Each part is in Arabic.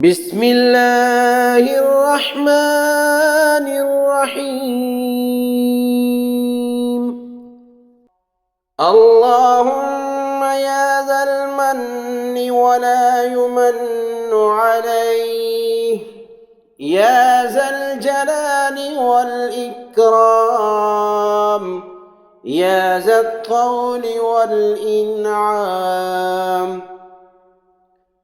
بسم الله الرحمن الرحيم. اللهم يا ذا المن ولا يمن عليه، يا ذا الجلال والإكرام، يا ذا الطول والإنعام،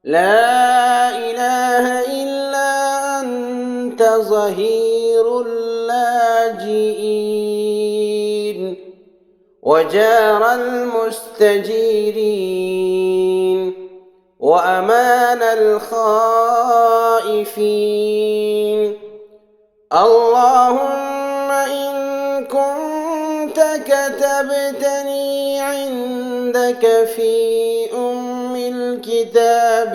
لا إله إلا أنت ظهير اللاجئين وجار المستجيرين وأمان الخائفين. اللهم إن كنت كتبتني عندك في الكتاب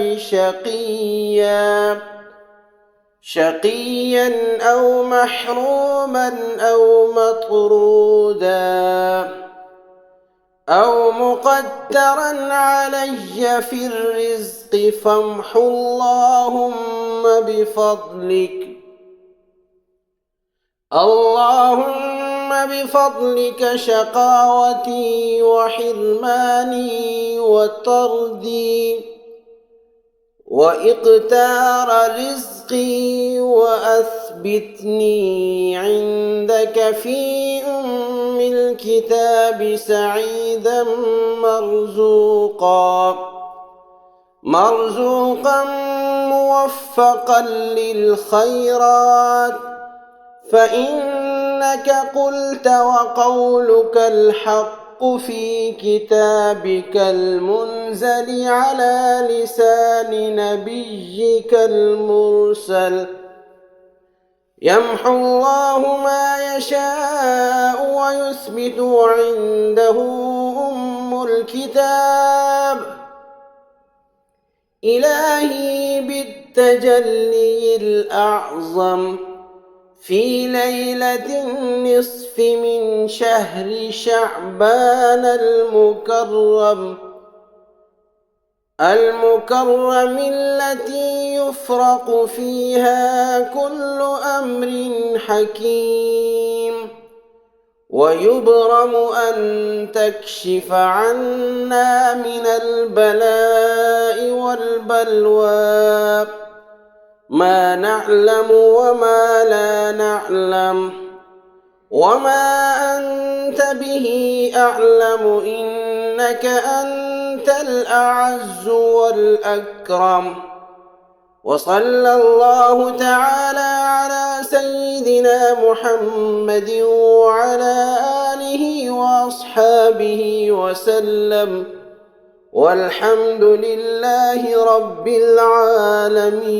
شقيا أو محروما أو مطرودا أو مقدرا علي في الرزق، فامح اللهم بفضلك شقاوتي وحرماني وطردي وإقتار رزقي، وأثبتني عندك في الكتاب سعيدا مرزوقا موفقا للخيرات، فإنك قلت وقولك الحق في كتابك المنزل على لسان نبيك المرسل. يمحو الله ما يشاء ويثبت عنده الكتاب. إلهي بالتجلي الأعظم في ليلة النصف من شهر شعبان المكرم التي يفرق فيها كل أمر حكيم، ويبرم أن تكشف عنا من البلاء والبلوى ما نعلم وما لا نعلم، وما أنت به أعلم، إنك أنت الأعز والأكرم. وصلى الله تعالى على سيدنا محمد وعلى آله وأصحابه وسلم، والحمد لله رب العالمين.